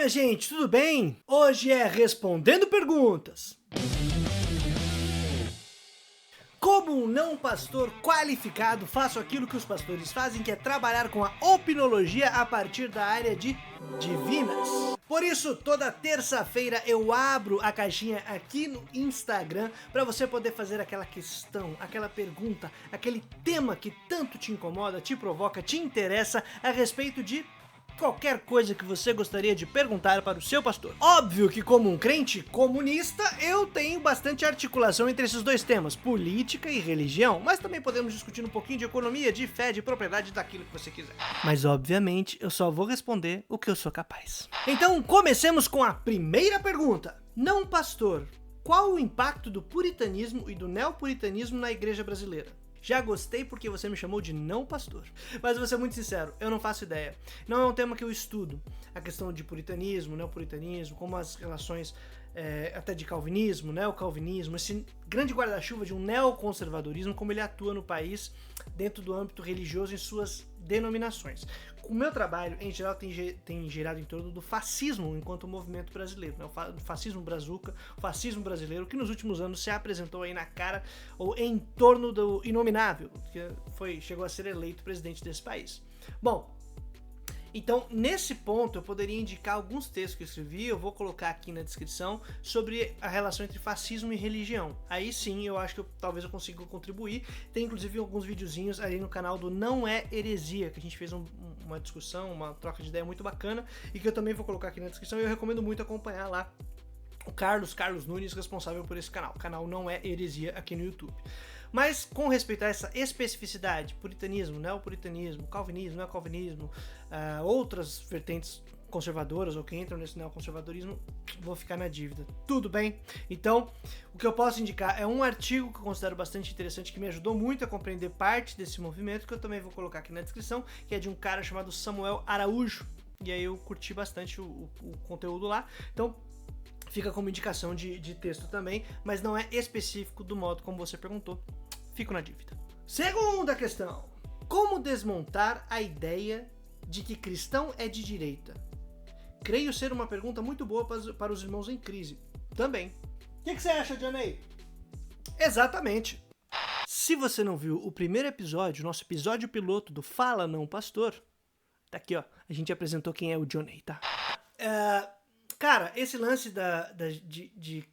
minha gente, tudo bem? Hoje é Respondendo Perguntas. Como um não pastor qualificado, faço aquilo que os pastores fazem, que é trabalhar com a opinologia a partir da área de divinas. Por isso, toda terça-feira eu abro a caixinha aqui no Instagram para você poder fazer aquela questão, aquela pergunta, aquele tema que tanto te incomoda, te provoca, te interessa a respeito de qualquer coisa que você gostaria de perguntar para o seu pastor. Óbvio que, como um crente comunista, eu tenho bastante articulação entre esses dois temas, política e religião, mas também podemos discutir um pouquinho de economia, de fé, de propriedade, daquilo que você quiser. Mas, obviamente, eu só vou responder o que eu sou capaz. Então, comecemos com a primeira pergunta. Não pastor, qual o impacto do puritanismo e do neopuritanismo na igreja brasileira? Já gostei porque você me chamou de não pastor. Mas vou ser muito sincero, eu não faço ideia. Não é um tema que eu estudo. A questão de puritanismo, neopuritanismo, como as relações até de calvinismo, neocalvinismo, esse grande guarda-chuva de um neoconservadorismo, como ele atua no país dentro do âmbito religioso em suas denominações. O meu trabalho, em geral, tem girado em torno do fascismo enquanto movimento brasileiro, né? O fascismo brazuca, o fascismo brasileiro, que nos últimos anos se apresentou aí na cara, ou em torno do inominável, que chegou a ser eleito presidente desse país. Bom, então, nesse ponto, eu poderia indicar alguns textos que eu escrevi, eu vou colocar aqui na descrição, sobre a relação entre fascismo e religião. Aí sim, eu acho que talvez eu consiga contribuir. Tem inclusive alguns videozinhos ali no canal do Não é Heresia, que a gente fez uma discussão, uma troca de ideia muito bacana, e que eu também vou colocar aqui na descrição, e eu recomendo muito acompanhar lá o Carlos Nunes, responsável por esse canal. O canal Não é Heresia aqui no YouTube. Mas com respeito a essa especificidade, puritanismo, neopuritanismo, calvinismo, neocalvinismo, outras vertentes conservadoras ou que entram nesse neoconservadorismo, vou ficar na dívida. Tudo bem? Então, o que eu posso indicar é um artigo que eu considero bastante interessante, que me ajudou muito a compreender parte desse movimento, que eu também vou colocar aqui na descrição, que é de um cara chamado Samuel Araújo. E aí eu curti bastante o conteúdo lá. Então, fica como indicação de texto também, mas não é específico do modo como você perguntou. Fico na dívida. Segunda questão. Como desmontar a ideia de que cristão é de direita? Creio ser uma pergunta muito boa para os irmãos em crise. Também. O que você acha, Johnny? Exatamente. Se você não viu o primeiro episódio, nosso episódio piloto do Fala Não Pastor, tá aqui, ó. A gente apresentou quem é o Johnny, tá? Cara, esse lance de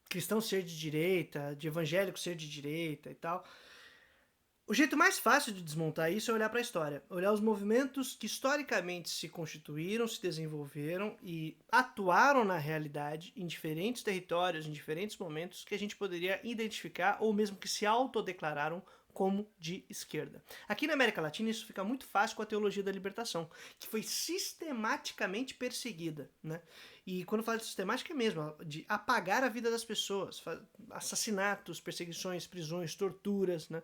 cristão ser de direita, de evangélico ser de direita e tal, o jeito mais fácil de desmontar isso é olhar para a história. Olhar os movimentos que historicamente se constituíram, se desenvolveram e atuaram na realidade em diferentes territórios, em diferentes momentos, que a gente poderia identificar ou mesmo que se autodeclararam como de esquerda. Aqui na América Latina isso fica muito fácil com a teologia da libertação, que foi sistematicamente perseguida, né? E quando eu falo de sistemática é mesmo, de apagar a vida das pessoas, assassinatos, perseguições, prisões, torturas, né?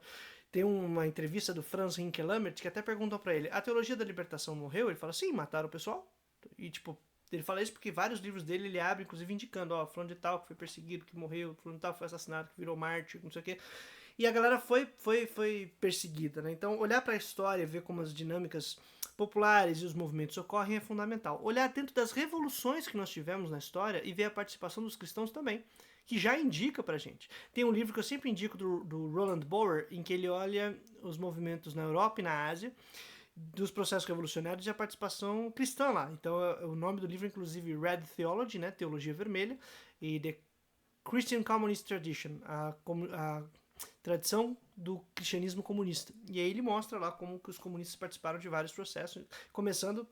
Tem uma entrevista do Franz Hinkelamert que até perguntam pra ele, a teologia da libertação morreu? Ele fala, sim, mataram o pessoal. E tipo, ele fala isso porque vários livros dele ele abre, inclusive indicando, ó, fulano de tal que foi perseguido, que morreu, fulano de tal que foi assassinado, que virou mártir, não sei o quê. E a galera foi perseguida, né? Então, olhar para a história, ver como as dinâmicas populares e os movimentos ocorrem é fundamental. Olhar dentro das revoluções que nós tivemos na história e ver a participação dos cristãos também, que já indica pra gente. Tem um livro que eu sempre indico do Roland Bauer, em que ele olha os movimentos na Europa e na Ásia, dos processos revolucionários e a participação cristã lá. Então, o nome do livro é inclusive Red Theology, né? Teologia Vermelha, e The Christian Communist Tradition, a tradição do cristianismo comunista. E aí ele mostra lá como que os comunistas participaram de vários processos, começando...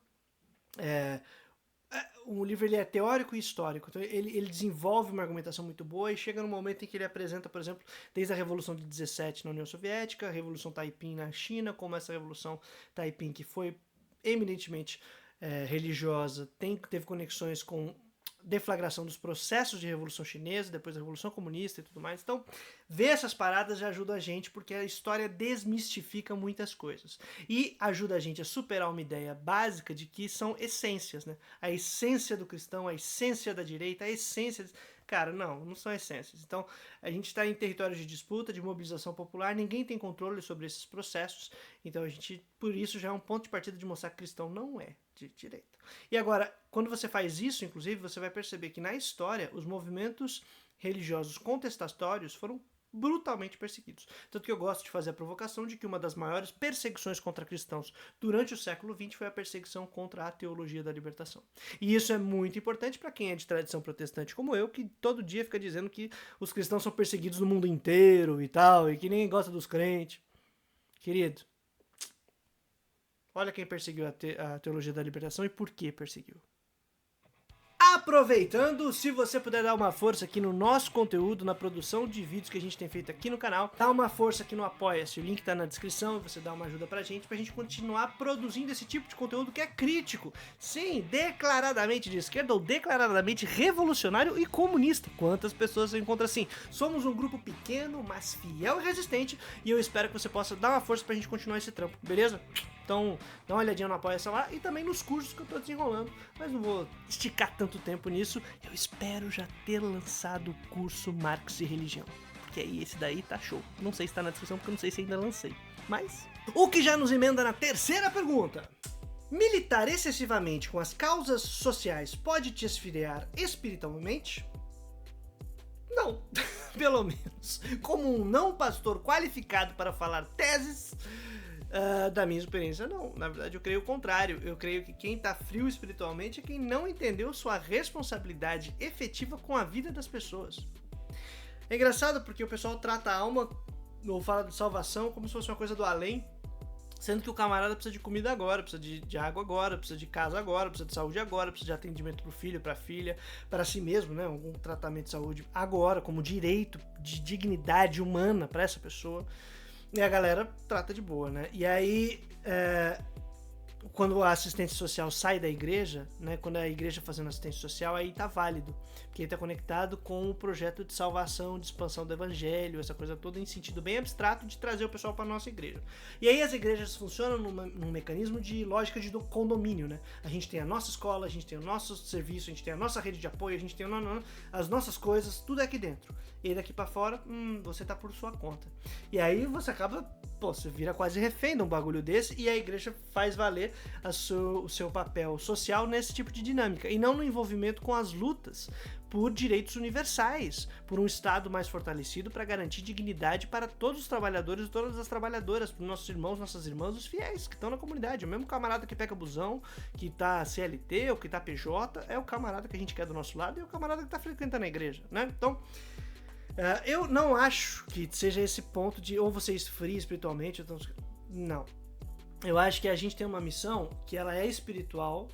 o livro ele é teórico e histórico, então ele desenvolve uma argumentação muito boa e chega no momento em que ele apresenta, por exemplo, desde a Revolução de 17 na União Soviética, a Revolução Taiping na China, como essa Revolução Taiping, que foi eminentemente religiosa, teve conexões com deflagração dos processos de Revolução Chinesa, depois da Revolução Comunista e tudo mais. Então, ver essas paradas já ajuda a gente, porque a história desmistifica muitas coisas. E ajuda a gente a superar uma ideia básica de que são essências, né? A essência do cristão, a essência da direita, a essência... Cara, não são essências. Então, a gente está em territórios de disputa, de mobilização popular, ninguém tem controle sobre esses processos. Então, por isso, já é um ponto de partida de mostrar que cristão não é de direita. E agora, quando você faz isso, inclusive, você vai perceber que na história os movimentos religiosos contestatórios foram brutalmente perseguidos. Tanto que eu gosto de fazer a provocação de que uma das maiores perseguições contra cristãos durante o século XX foi a perseguição contra a teologia da libertação. E isso é muito importante para quem é de tradição protestante como eu, que todo dia fica dizendo que os cristãos são perseguidos no mundo inteiro e tal, e que ninguém gosta dos crentes. Querido, olha quem perseguiu a teologia da libertação e por que perseguiu. Aproveitando, se você puder dar uma força aqui no nosso conteúdo, na produção de vídeos que a gente tem feito aqui no canal, dá uma força aqui no Apoia-se, o link tá na descrição, você dá uma ajuda pra gente continuar produzindo esse tipo de conteúdo que é crítico, sim, declaradamente de esquerda ou declaradamente revolucionário e comunista. Quantas pessoas você encontra assim? Somos um grupo pequeno, mas fiel e resistente, e eu espero que você possa dar uma força pra gente continuar esse trampo, beleza? Então, dá uma olhadinha no Apoia-se lá e também nos cursos que eu tô desenrolando, mas não vou esticar tanto tempo nisso. Eu espero já ter lançado o curso Marx e Religião, porque aí esse daí tá show. Não sei se tá na descrição, porque eu não sei se ainda lancei, mas... O que já nos emenda na terceira pergunta. Militar excessivamente com as causas sociais pode te esfriar espiritualmente? Não, pelo menos. Como um não pastor qualificado para falar teses... da minha experiência, não. Na verdade, eu creio o contrário. Eu creio que quem tá frio espiritualmente é quem não entendeu sua responsabilidade efetiva com a vida das pessoas. É engraçado porque o pessoal trata a alma, ou fala de salvação, como se fosse uma coisa do além, sendo que o camarada precisa de comida agora, precisa de água agora, precisa de casa agora, precisa de saúde agora, precisa de atendimento pro filho, pra filha, para si mesmo, né? Algum tratamento de saúde agora, como direito de dignidade humana para essa pessoa. E a galera trata de boa, né? E aí, quando a assistência social sai da igreja, né? Quando a igreja fazendo assistência social, aí tá válido. Porque aí tá conectado com o projeto de salvação, de expansão do evangelho, essa coisa toda em sentido bem abstrato de trazer o pessoal pra nossa igreja. E aí as igrejas funcionam num mecanismo de lógica de condomínio, né? A gente tem a nossa escola, a gente tem o nosso serviço, a gente tem a nossa rede de apoio, a gente tem as nossas coisas, tudo é aqui dentro. E aí daqui pra fora, você tá por sua conta. E aí você acaba, você vira quase refém de um bagulho desse e a igreja faz valer o seu papel social nesse tipo de dinâmica. E não no envolvimento com as lutas por direitos universais, por um Estado mais fortalecido para garantir dignidade para todos os trabalhadores e todas as trabalhadoras, para os nossos irmãos, nossas irmãs, os fiéis que estão na comunidade. O mesmo camarada que pega busão, que tá CLT ou que tá PJ, é o camarada que a gente quer do nosso lado e é o camarada que tá frequentando a igreja, né? Então, eu não acho que seja esse ponto de ou você esfria espiritualmente, ou não. Eu acho que a gente tem uma missão que ela é espiritual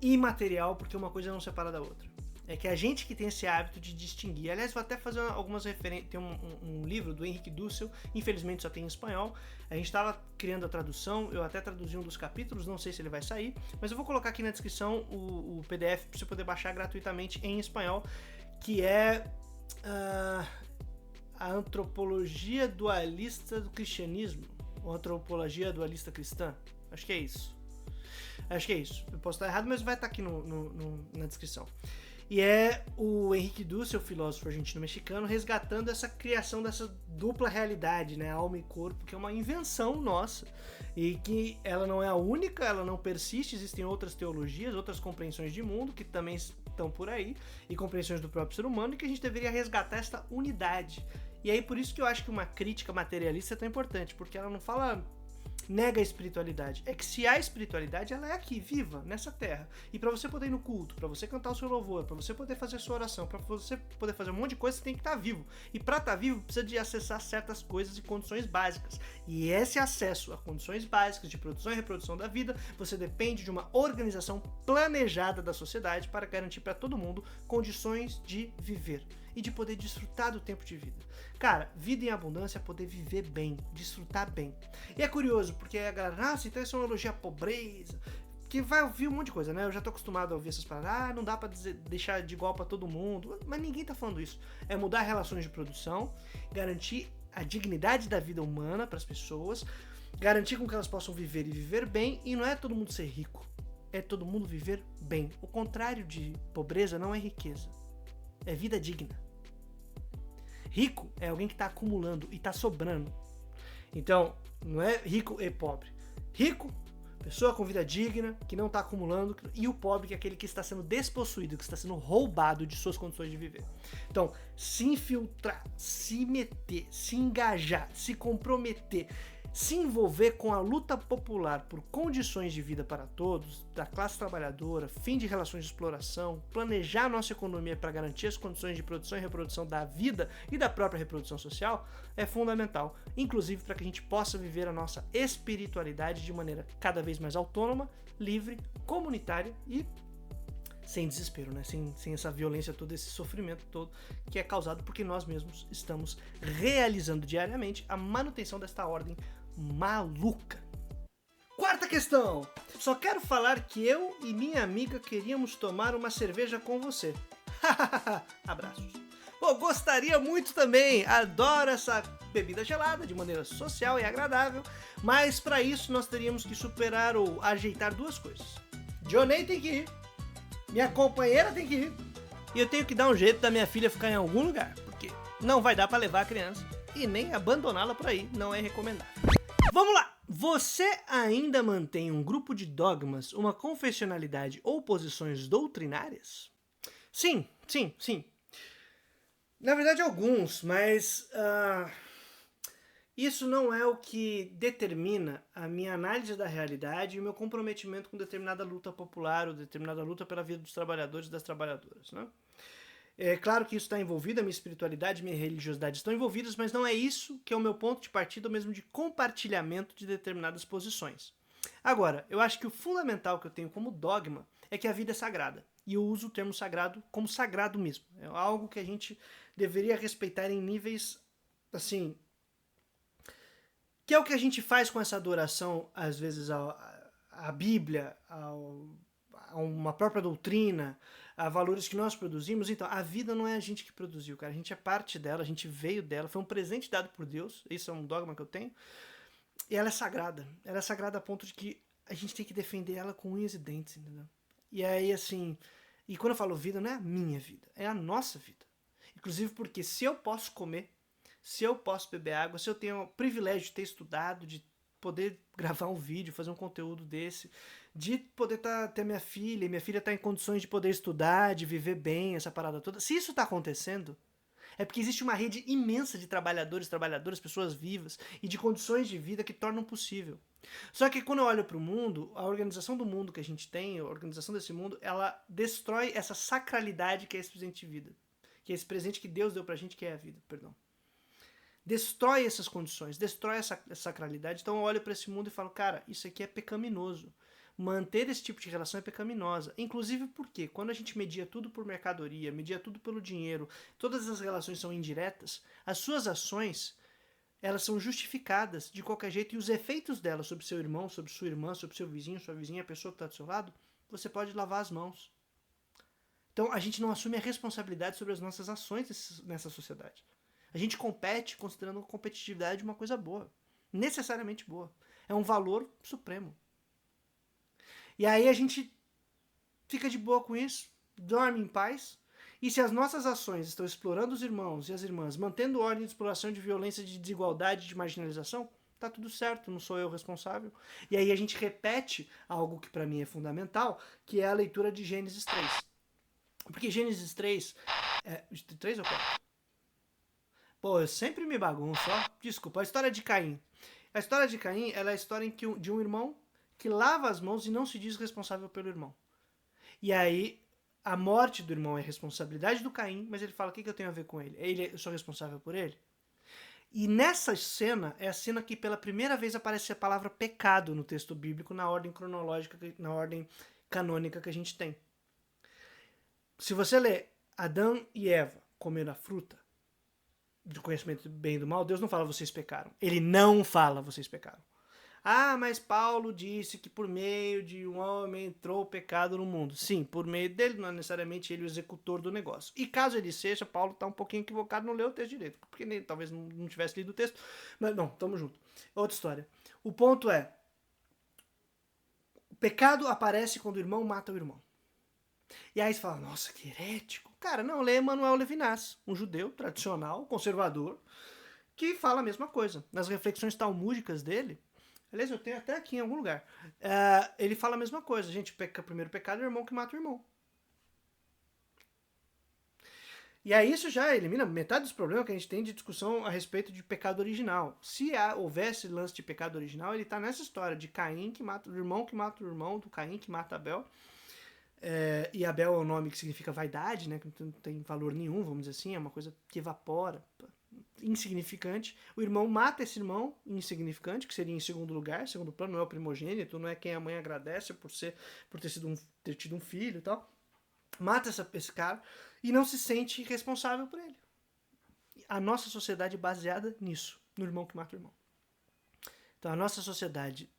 e material, porque uma coisa não separa da outra. É que a gente que tem esse hábito de distinguir. Aliás, vou até fazer algumas referências. Tem um livro do Henrique Dussel, infelizmente só tem em espanhol. A gente estava criando a tradução, eu até traduzi um dos capítulos, não sei se ele vai sair, mas eu vou colocar aqui na descrição o PDF para você poder baixar gratuitamente em espanhol, que é a antropologia dualista do cristianismo, ou antropologia dualista cristã. Acho que é isso. Eu posso estar errado, mas vai estar aqui na descrição. E é o Henrique Dussel, filósofo argentino-mexicano, resgatando essa criação dessa dupla realidade, né? Alma e corpo, que é uma invenção nossa. E que ela não é a única, ela não persiste, existem outras teologias, outras compreensões de mundo que também estão por aí, e compreensões do próprio ser humano, e que a gente deveria resgatar esta unidade. E aí por isso que eu acho que uma crítica materialista é tão importante, porque ela não fala... nega a espiritualidade. É que se há espiritualidade, ela é aqui, viva, nessa terra. E pra você poder ir no culto, pra você cantar o seu louvor, pra você poder fazer a sua oração, pra você poder fazer um monte de coisa, você tem que estar vivo. E pra estar vivo, precisa de acessar certas coisas e condições básicas. E esse acesso a condições básicas de produção e reprodução da vida, você depende de uma organização planejada da sociedade para garantir pra todo mundo condições de viver e de poder desfrutar do tempo de vida. Cara, vida em abundância é poder viver bem, desfrutar bem. E é curioso, porque a galera, nossa, então isso é uma elogio à pobreza, que vai ouvir um monte de coisa, né? Eu já tô acostumado a ouvir essas paradas, não dá pra deixar de igual pra todo mundo, mas ninguém tá falando isso. É mudar relações de produção, garantir a dignidade da vida humana pras pessoas, garantir com que elas possam viver e viver bem, e não é todo mundo ser rico, é todo mundo viver bem. O contrário de pobreza não é riqueza, é vida digna. Rico é alguém que está acumulando e está sobrando. Então, não é rico e pobre. Rico Pessoa com vida digna, que não está acumulando, e o pobre, que é aquele que está sendo despossuído, que está sendo roubado de suas condições de viver. Então, se infiltrar, se meter, se engajar, se comprometer, se envolver com a luta popular por condições de vida para todos, da classe trabalhadora, fim de relações de exploração, planejar a nossa economia para garantir as condições de produção e reprodução da vida e da própria reprodução social, é fundamental, inclusive para que a gente possa viver a nossa espiritualidade de maneira cada vez mais autônoma, livre, comunitária e sem desespero, né? Sem essa violência toda, esse sofrimento todo que é causado porque nós mesmos estamos realizando diariamente a manutenção desta ordem maluca. Quarta questão. Só quero falar que eu e minha amiga queríamos tomar uma cerveja com você. Abraços. Bom, gostaria muito também. Adoro essa bebida gelada de maneira social e agradável, mas para isso nós teríamos que superar ou ajeitar duas coisas. Johnny tem que ir, minha companheira tem que ir, e eu tenho que dar um jeito da minha filha ficar em algum lugar, porque não vai dar para levar a criança e nem abandoná-la por aí, não é recomendável. Vamos lá! Você ainda mantém um grupo de dogmas, uma confessionalidade ou posições doutrinárias? Sim. Na verdade, alguns, mas isso não é o que determina a minha análise da realidade e o meu comprometimento com determinada luta popular ou determinada luta pela vida dos trabalhadores e das trabalhadoras, né? É claro que isso está envolvido, a minha espiritualidade e minha religiosidade estão envolvidas, mas não é isso que é o meu ponto de partida, ou mesmo de compartilhamento de determinadas posições. Agora, eu acho que o fundamental que eu tenho como dogma é que a vida é sagrada. E eu uso o termo sagrado como sagrado mesmo. É algo que a gente deveria respeitar em níveis, assim, que é o que a gente faz com essa adoração, às vezes, à Bíblia, a uma própria doutrina, a valores que nós produzimos. Então, a vida não é a gente que produziu, cara. A gente é parte dela, a gente veio dela, foi um presente dado por Deus. Esse é um dogma que eu tenho. E ela é sagrada. Ela é sagrada a ponto de que a gente tem que defender ela com unhas e dentes, entendeu? E aí, assim... E quando eu falo vida, não é a minha vida, é a nossa vida. Inclusive porque se eu posso comer, se eu posso beber água, se eu tenho o privilégio de ter estudado, de poder gravar um vídeo, fazer um conteúdo desse, de poder ter minha filha, e minha filha tá em condições de poder estudar, de viver bem, essa parada toda. Se isso tá acontecendo, é porque existe uma rede imensa de trabalhadores, trabalhadoras, pessoas vivas e de condições de vida que tornam possível. Só que quando eu olho para o mundo, a organização do mundo que a gente tem, a organização desse mundo, ela destrói essa sacralidade que é esse presente de vida. Que é esse presente que Deus deu pra gente, que é a vida, perdão. Destrói essas condições, destrói essa sacralidade. Então eu olho para esse mundo e falo, cara, isso aqui é pecaminoso. Manter esse tipo de relação é pecaminosa. Inclusive porque quando a gente media tudo por mercadoria, media tudo pelo dinheiro, todas as relações são indiretas, as suas ações, elas são justificadas de qualquer jeito, e os efeitos delas sobre seu irmão, sobre sua irmã, sobre seu vizinho, sua vizinha, a pessoa que está do seu lado, você pode lavar as mãos. Então a gente não assume a responsabilidade sobre as nossas ações nessa sociedade. A gente compete considerando a competitividade uma coisa boa, necessariamente boa. É um valor supremo. E aí a gente fica de boa com isso, dorme em paz. E se as nossas ações estão explorando os irmãos e as irmãs, mantendo ordem de exploração, de violência, de desigualdade, de marginalização, tá tudo certo, não sou eu responsável. E aí a gente repete algo que para mim é fundamental, que é a leitura de Gênesis 3. Porque Gênesis 3... 3 ou 4? Pô, eu sempre me bagunço, ó. Desculpa, a história de Caim. A história de Caim, ela é a história de um irmão que lava as mãos e não se diz responsável pelo irmão. E aí... A morte do irmão é responsabilidade do Caim, mas ele fala, o que eu tenho a ver com ele? Eu sou responsável por ele? E nessa cena, é a cena que pela primeira vez aparece a palavra pecado no texto bíblico, na ordem cronológica, na ordem canônica que a gente tem. Se você ler Adão e Eva comeram a fruta do conhecimento do bem e do mal, Deus não fala vocês pecaram. Ele não fala vocês pecaram. Ah, mas Paulo disse que por meio de um homem entrou o pecado no mundo. Sim, por meio dele, não é necessariamente ele o executor do negócio. E caso ele seja, Paulo está um pouquinho equivocado, não leu o texto direito, porque nem, talvez não tivesse lido o texto. Mas não, tamo junto. Outra história. O ponto é, o pecado aparece quando o irmão mata o irmão. E aí você fala, nossa, que herético. Cara, não, lê Emmanuel Levinas, um judeu tradicional, conservador, que fala a mesma coisa. Nas reflexões talmúdicas dele, Aliás, eu tenho até aqui em algum lugar. Ele fala a mesma coisa. Gente, o primeiro pecado é o irmão que mata o irmão. E aí isso já elimina metade dos problemas que a gente tem de discussão a respeito de pecado original. Se houvesse lance de pecado original, ele tá nessa história de Caim que mata o irmão que mata o irmão, do Caim que mata Abel. E Abel é o nome que significa vaidade, né? Que não tem valor nenhum, vamos dizer assim, é uma coisa que evapora, insignificante. O irmão mata esse irmão insignificante, que seria em segundo lugar, segundo plano, não é o primogênito, não é quem a mãe agradece por ter tido um filho e tal. Mata esse cara e não se sente responsável por ele. A nossa sociedade é baseada nisso, no irmão que mata o irmão. Então a nossa sociedade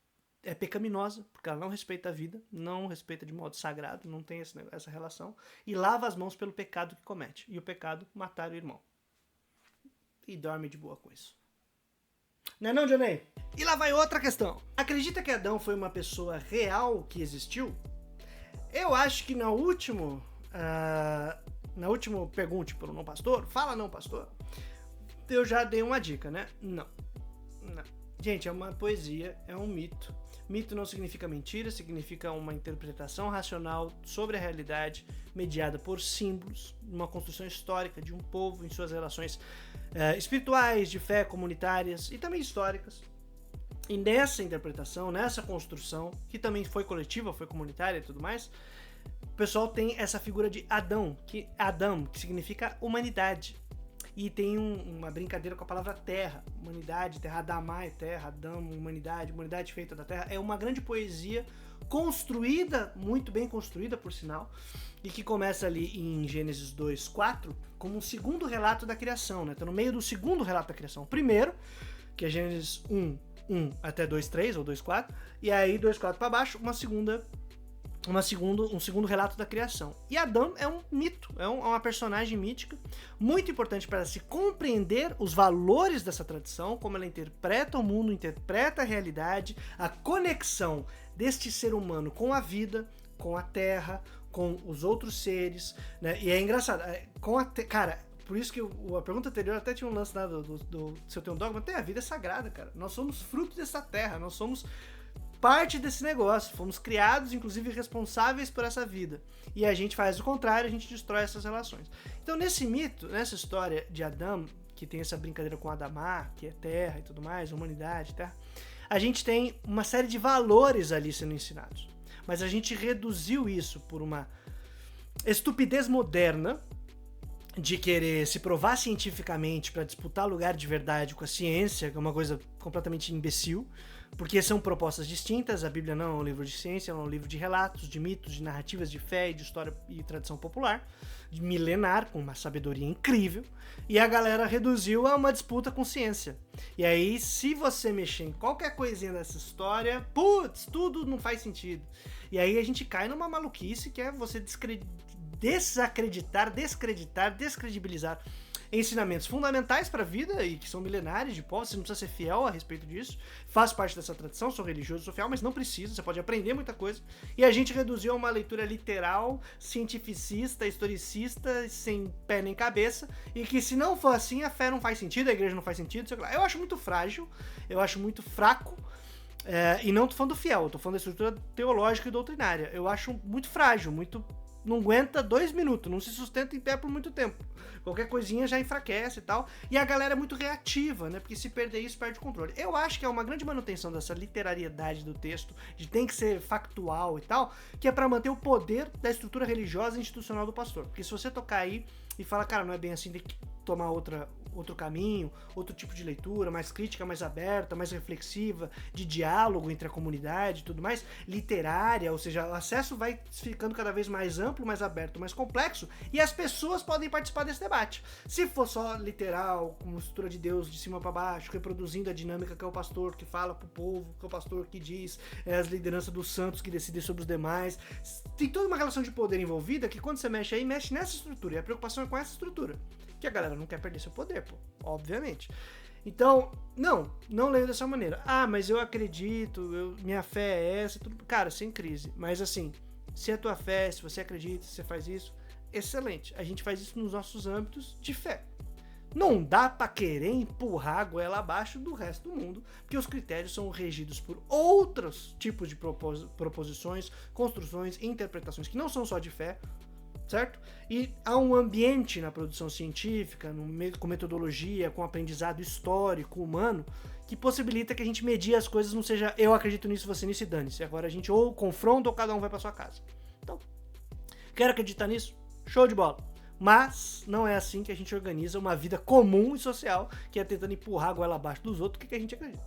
é pecaminosa, porque ela não respeita a vida, não respeita de modo sagrado, não tem essa relação, e lava as mãos pelo pecado que comete. E o pecado, matar o irmão. E dorme de boa com isso. Não é não, Johnny? E lá vai outra questão. Acredita que Adão foi uma pessoa real que existiu? Eu acho que na última pergunta pelo não pastor, fala não pastor, eu já dei uma dica, né? Não. Gente, é uma poesia, é um mito. Mito não significa mentira, significa uma interpretação racional sobre a realidade, mediada por símbolos, uma construção histórica de um povo em suas relações espirituais, de fé, comunitárias e também históricas. E nessa interpretação, nessa construção, que também foi coletiva, foi comunitária e tudo mais, o pessoal tem essa figura de Adão, que significa humanidade. E tem uma brincadeira com a palavra terra, humanidade, terra, Adamai, terra, Adão, humanidade feita da terra. É uma grande poesia construída, muito bem construída, por sinal, e que começa ali em Gênesis 2:4, como um segundo relato da criação, né? Tá no meio do segundo relato da criação. O primeiro, que é Gênesis 1 até 2:3 ou 2:4, e aí 2:4 para baixo, um segundo relato da criação. E Adão é um mito, é uma personagem mítica, muito importante para se compreender os valores dessa tradição, como ela interpreta o mundo, interpreta a realidade, a conexão deste ser humano com a vida, com a terra, com os outros seres, né? E é engraçado, cara, por isso que a pergunta anterior até tinha um lance lá do se eu tenho um dogma, até a vida é sagrada, cara. Nós somos fruto dessa terra, nós somos parte desse negócio, fomos criados, inclusive responsáveis por essa vida. E a gente faz o contrário, a gente destrói essas relações. Então nesse mito, nessa história de Adão, que tem essa brincadeira com Adamá, que é terra e tudo mais, humanidade, terra, a gente tem uma série de valores ali sendo ensinados. Mas a gente reduziu isso por uma estupidez moderna, de querer se provar cientificamente para disputar lugar de verdade com a ciência, que é uma coisa completamente imbecil, porque são propostas distintas. A Bíblia não é um livro de ciência, é um livro de relatos, de mitos, de narrativas de fé e de história e tradição popular, de milenar, com uma sabedoria incrível, e a galera reduziu a uma disputa com ciência. E aí, se você mexer em qualquer coisinha dessa história, putz, tudo não faz sentido. E aí a gente cai numa maluquice que é você desacreditar, descredibilizar ensinamentos fundamentais para a vida e que são milenares de povos. Você não precisa ser fiel a respeito disso. Faço parte dessa tradição, sou religioso, sou fiel, mas não precisa. Você pode aprender muita coisa. E a gente reduziu a uma leitura literal, cientificista, historicista, sem pé nem cabeça, e que se não for assim, a fé não faz sentido, a igreja não faz sentido, sei lá. Eu acho muito frágil, eu acho muito fraco. E não tô falando do fiel, tô falando da estrutura teológica e doutrinária. Eu acho muito frágil, muito... não aguenta 2 minutos, não se sustenta em pé por muito tempo. Qualquer coisinha já enfraquece e tal. E a galera é muito reativa, né? Porque se perder isso, perde o controle. Eu acho que é uma grande manutenção dessa literariedade do texto, de tem que ser factual e tal, que é pra manter o poder da estrutura religiosa e institucional do pastor. Porque se você tocar aí e falar, cara, não é bem assim, tem que tomar outro caminho, outro tipo de leitura, mais crítica, mais aberta, mais reflexiva, de diálogo entre a comunidade e tudo mais, literária, ou seja, o acesso vai ficando cada vez mais amplo, mais aberto, mais complexo, e as pessoas podem participar desse debate. Se for só literal, com uma estrutura de Deus de cima para baixo, reproduzindo a dinâmica que é o pastor que fala pro povo, que é o pastor que diz, as lideranças dos santos que decidem sobre os demais, tem toda uma relação de poder envolvida que quando você mexe aí, mexe nessa estrutura, e a preocupação é com essa estrutura. Que a galera não quer perder seu poder, pô, obviamente. Então, não leio dessa maneira. Ah, mas eu acredito, minha fé é essa, tudo. Cara, sem crise. Mas assim, se é tua fé, se você acredita, se você faz isso, excelente. A gente faz isso nos nossos âmbitos de fé. Não dá para querer empurrar a goela abaixo do resto do mundo, porque os critérios são regidos por outros tipos de proposições, construções e interpretações que não são só de fé, certo? E há um ambiente na produção científica, com metodologia, com aprendizado histórico, humano, que possibilita que a gente medir as coisas, não seja eu acredito nisso, você nisso e dane-se. Agora a gente ou confronta ou cada um vai para sua casa. Então, quero acreditar nisso? Show de bola. Mas não é assim que a gente organiza uma vida comum e social, que é tentando empurrar a goela abaixo dos outros, que a gente acredita.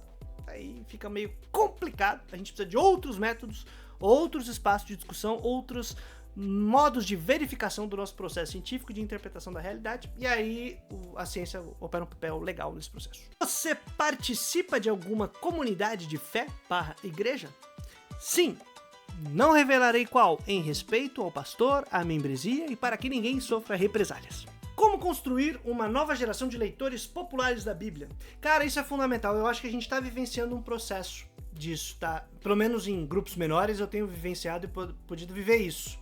Aí fica meio complicado, a gente precisa de outros métodos, outros espaços de discussão, outros modos de verificação do nosso processo científico de interpretação da realidade, e aí a ciência opera um papel legal nesse processo. Você participa de alguma comunidade de fé / igreja? Sim! Não revelarei qual, em respeito ao pastor, à membresia e para que ninguém sofra represálias. Como construir uma nova geração de leitores populares da Bíblia? Cara, isso é fundamental. Eu acho que a gente está vivenciando um processo disso, tá? Pelo menos em grupos menores eu tenho vivenciado e podido viver isso.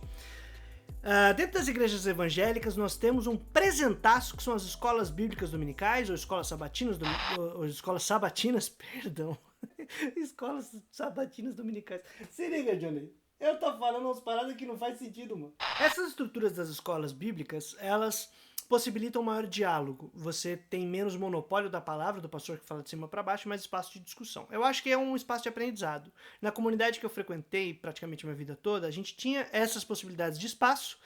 Dentro das igrejas evangélicas nós temos um presentaço que são as escolas bíblicas dominicais ou escolas sabatinas, perdão. Escolas sabatinas dominicais. Se liga, Johnny. Eu tô falando umas paradas que não faz sentido, mano. Essas estruturas das escolas bíblicas, elas possibilitam um maior diálogo. Você tem menos monopólio da palavra, do pastor que fala de cima para baixo, mais espaço de discussão. Eu acho que é um espaço de aprendizado. Na comunidade que eu frequentei praticamente a minha vida toda, a gente tinha essas possibilidades de espaço,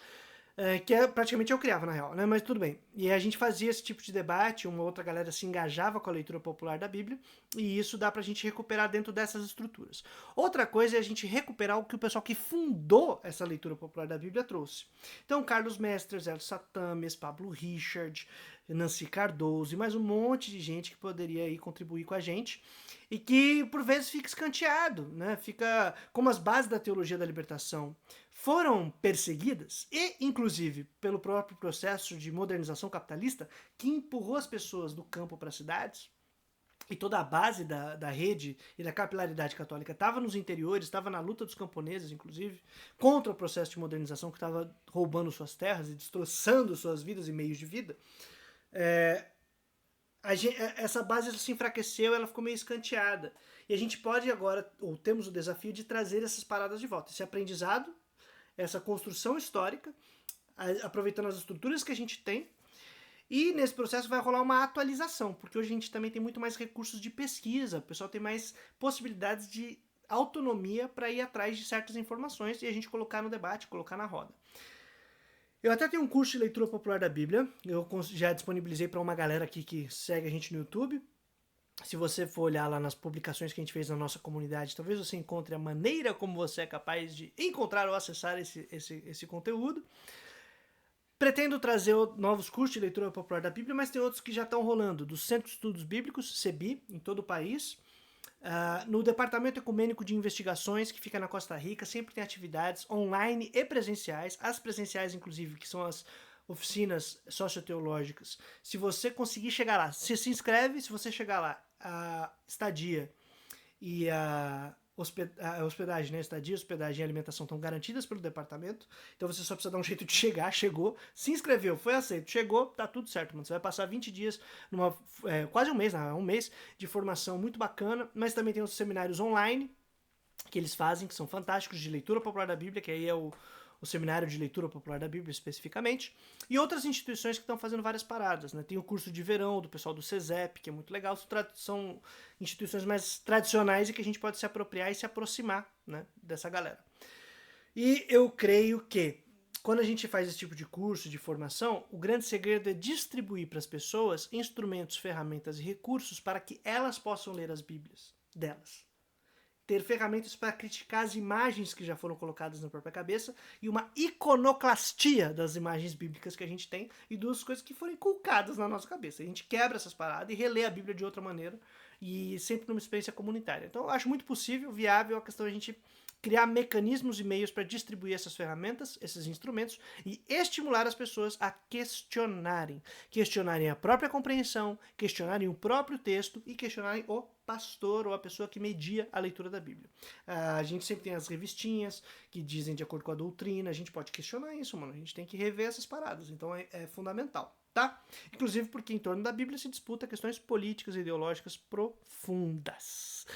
que praticamente eu criava, na real, né? Mas tudo bem. E a gente fazia esse tipo de debate, uma outra galera se engajava com a leitura popular da Bíblia, e isso dá pra gente recuperar dentro dessas estruturas. Outra coisa é a gente recuperar o que o pessoal que fundou essa leitura popular da Bíblia trouxe. Então, Carlos Mestres, Elcio Satames, Pablo Richard, Nancy Cardoso e mais um monte de gente que poderia aí contribuir com a gente e que por vezes fica escanteado, né? Fica como as bases da teologia da libertação foram perseguidas e, inclusive, pelo próprio processo de modernização capitalista que empurrou as pessoas do campo para as cidades, e toda a base da rede e da capilaridade católica estava nos interiores, estava na luta dos camponeses, inclusive, contra o processo de modernização que estava roubando suas terras e destroçando suas vidas e meios de vida. Essa base se enfraqueceu, ela ficou meio escanteada. E a gente pode agora, ou temos o desafio de trazer essas paradas de volta, esse aprendizado, essa construção histórica, aproveitando as estruturas que a gente tem, e nesse processo vai rolar uma atualização, porque hoje a gente também tem muito mais recursos de pesquisa, o pessoal tem mais possibilidades de autonomia para ir atrás de certas informações e a gente colocar no debate, colocar na roda. Eu até tenho um curso de leitura popular da Bíblia, eu já disponibilizei para uma galera aqui que segue a gente no YouTube. Se você for olhar lá nas publicações que a gente fez na nossa comunidade, talvez você encontre a maneira como você é capaz de encontrar ou acessar esse conteúdo. Pretendo trazer novos cursos de leitura popular da Bíblia, mas tem outros que já estão rolando, do Centro de Estudos Bíblicos, CEBI, em todo o país. No Departamento Ecumênico de Investigações, que fica na Costa Rica, sempre tem atividades online e presenciais. As presenciais, inclusive, que são as oficinas socioteológicas. Se você conseguir chegar lá, você se inscreve, se você chegar lá, a estadia e a hospedagem, né? Estadia, hospedagem e alimentação estão garantidas pelo departamento, então você só precisa dar um jeito de chegar, chegou, se inscreveu, foi aceito, chegou, tá tudo certo, mano. Você vai passar 20 dias, quase um mês, um mês de formação muito bacana, mas também tem os seminários online que eles fazem, que são fantásticos, de leitura popular da Bíblia, que aí é o Seminário de Leitura Popular da Bíblia, especificamente, e outras instituições que estão fazendo várias paradas, né? Tem o curso de verão do pessoal do CESEP, que é muito legal, são instituições mais tradicionais e que a gente pode se apropriar e se aproximar, né, dessa galera. E eu creio que, quando a gente faz esse tipo de curso, de formação, o grande segredo é distribuir para as pessoas instrumentos, ferramentas e recursos para que elas possam ler as Bíblias delas. Ter ferramentas para criticar as imagens que já foram colocadas na própria cabeça e uma iconoclastia das imagens bíblicas que a gente tem e das coisas que foram inculcadas na nossa cabeça. A gente quebra essas paradas e relê a Bíblia de outra maneira e sempre numa experiência comunitária. Então eu acho muito possível, viável, a questão de a gente criar mecanismos e meios para distribuir essas ferramentas, esses instrumentos e estimular as pessoas a questionarem a própria compreensão, questionarem o próprio texto e questionarem o pastor ou a pessoa que media a leitura da Bíblia. A gente sempre tem as revistinhas que dizem de acordo com a doutrina, a gente pode questionar isso, mano, a gente tem que rever essas paradas, então é fundamental, tá? Inclusive porque em torno da Bíblia se disputa questões políticas e ideológicas profundas.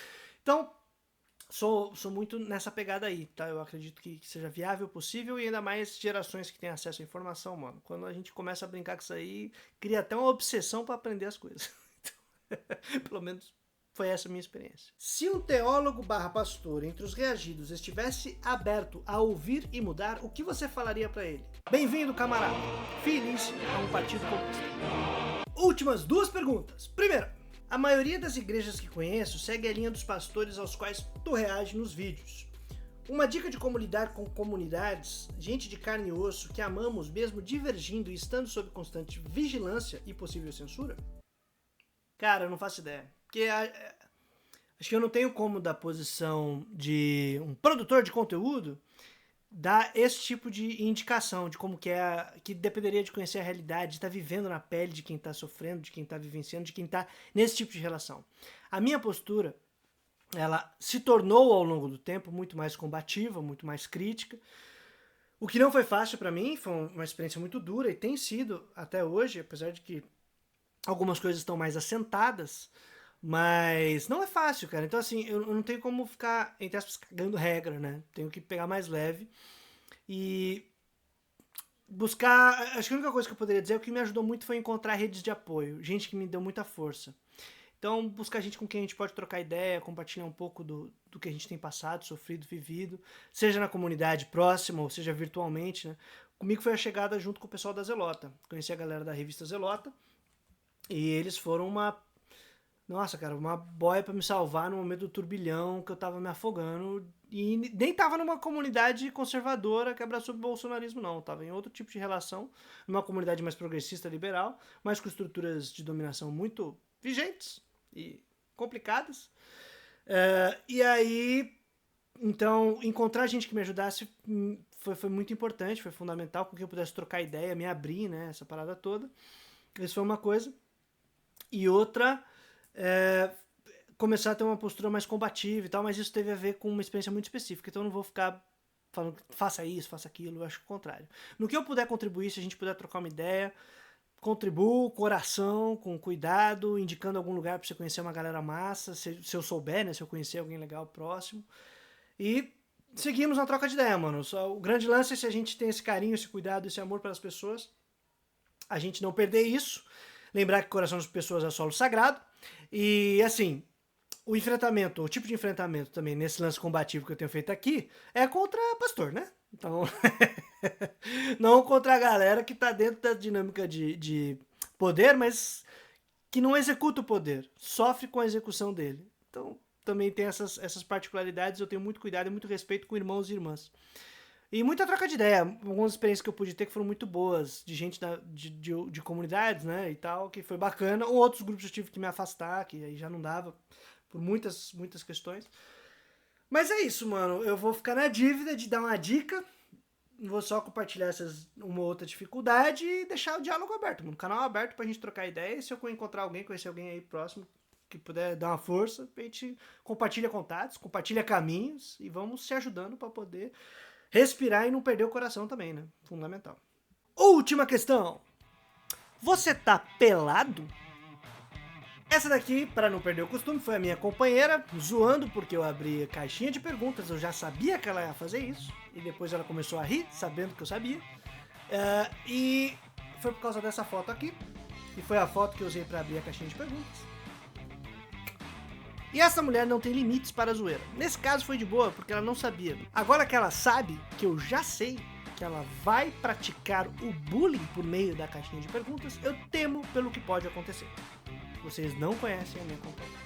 Então, sou muito nessa pegada aí, tá? Eu acredito que seja viável, possível, e ainda mais gerações que têm acesso à informação, mano. Quando a gente começa a brincar com isso aí, cria até uma obsessão pra aprender as coisas. Pelo menos foi essa a minha experiência. Se um teólogo / pastor entre os reagidos estivesse aberto a ouvir e mudar, o que você falaria pra ele? Bem-vindo, camarada. Feliz a um partido comunista. Últimas 2 perguntas. Primeira, a maioria das igrejas que conheço segue a linha dos pastores aos quais tu reage nos vídeos. Uma dica de como lidar com comunidades, gente de carne e osso, que amamos mesmo divergindo e estando sob constante vigilância e possível censura? Cara, eu não faço ideia. Porque acho que eu não tenho como, da posição de um produtor de conteúdo, dar esse tipo de indicação de como que é, que dependeria de conhecer a realidade, de estar vivendo na pele de quem está sofrendo, de quem está vivenciando, de quem está nesse tipo de relação. A minha postura, ela se tornou ao longo do tempo muito mais combativa, muito mais crítica, o que não foi fácil para mim, foi uma experiência muito dura e tem sido até hoje, apesar de que algumas coisas estão mais assentadas, mas não é fácil, cara. Então, assim, eu não tenho como ficar, entre aspas, cagando regra, né? Tenho que pegar mais leve e buscar... Acho que a única coisa que eu poderia dizer, o que me ajudou muito foi encontrar redes de apoio, gente que me deu muita força. Então, buscar gente com quem a gente pode trocar ideia, compartilhar um pouco do que a gente tem passado, sofrido, vivido, seja na comunidade próxima ou seja virtualmente, né? Comigo foi a chegada junto com o pessoal da Zelota. Conheci a galera da revista Zelota e eles foram uma boia pra me salvar no momento do turbilhão que eu tava me afogando. E nem tava numa comunidade conservadora que abraçou o bolsonarismo, não. Tava em outro tipo de relação, numa comunidade mais progressista, liberal, mas com estruturas de dominação muito vigentes e complicadas. E aí, então, encontrar gente que me ajudasse foi muito importante, foi fundamental, com quem eu pudesse trocar ideia, me abrir, né, essa parada toda. Isso foi uma coisa. E outra... começar a ter uma postura mais combativa e tal, mas isso teve a ver com uma experiência muito específica, então eu não vou ficar falando faça isso, faça aquilo, eu acho o contrário. No que eu puder contribuir, se a gente puder trocar uma ideia, contribuo, coração, com cuidado, indicando algum lugar para você conhecer uma galera massa, se eu souber, né, se eu conhecer alguém legal próximo, e seguimos na troca de ideia, mano. O grande lance é se a gente tem esse carinho, esse cuidado, esse amor pelas pessoas, a gente não perder isso, lembrar que o coração das pessoas é solo sagrado. E assim, o tipo de enfrentamento também nesse lance combativo que eu tenho feito aqui é contra pastor, né? Então, não contra a galera que tá dentro da dinâmica de poder, mas que não executa o poder, sofre com a execução dele. Então, também tem essas particularidades, eu tenho muito cuidado e muito respeito com irmãos e irmãs. E muita troca de ideia, algumas experiências que eu pude ter que foram muito boas, de gente de comunidades, né, e tal, que foi bacana, ou outros grupos eu tive que me afastar, que aí já não dava, por muitas questões. Mas é isso, mano, eu vou ficar na dívida de dar uma dica, vou só compartilhar uma outra dificuldade e deixar o diálogo aberto, mano, canal aberto pra gente trocar ideia, e se eu encontrar alguém, conhecer alguém aí próximo, que puder dar uma força, a gente compartilha contatos, compartilha caminhos, e vamos se ajudando pra poder... respirar e não perder o coração também, né? Fundamental. Última questão. Você tá pelado? Essa daqui, para não perder o costume, foi a minha companheira, zoando porque eu abri caixinha de perguntas, eu já sabia que ela ia fazer isso, e depois ela começou a rir, sabendo que eu sabia. E foi por causa dessa foto aqui, que foi a foto que eu usei para abrir a caixinha de perguntas. E essa mulher não tem limites para a zoeira. Nesse caso foi de boa, porque ela não sabia. Agora que ela sabe, que eu já sei, que ela vai praticar o bullying por meio da caixinha de perguntas, eu temo pelo que pode acontecer. Vocês não conhecem a minha companhia.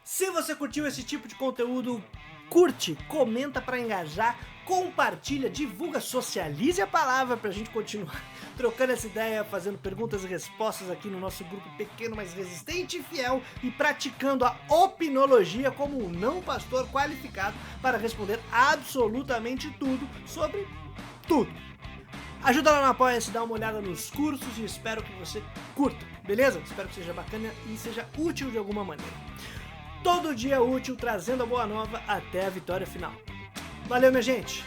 Se você curtiu esse tipo de conteúdo, curte, comenta para engajar, compartilha, divulga, socialize a palavra pra gente continuar trocando essa ideia, fazendo perguntas e respostas aqui no nosso grupo pequeno, mas resistente e fiel, e praticando a opinologia como um não pastor qualificado para responder absolutamente tudo sobre tudo. Ajuda lá no Apoia-se, dá uma olhada nos cursos e espero que você curta, beleza? Espero que seja bacana e seja útil de alguma maneira. Todo dia útil, trazendo a boa nova até a vitória final. Valeu, minha gente!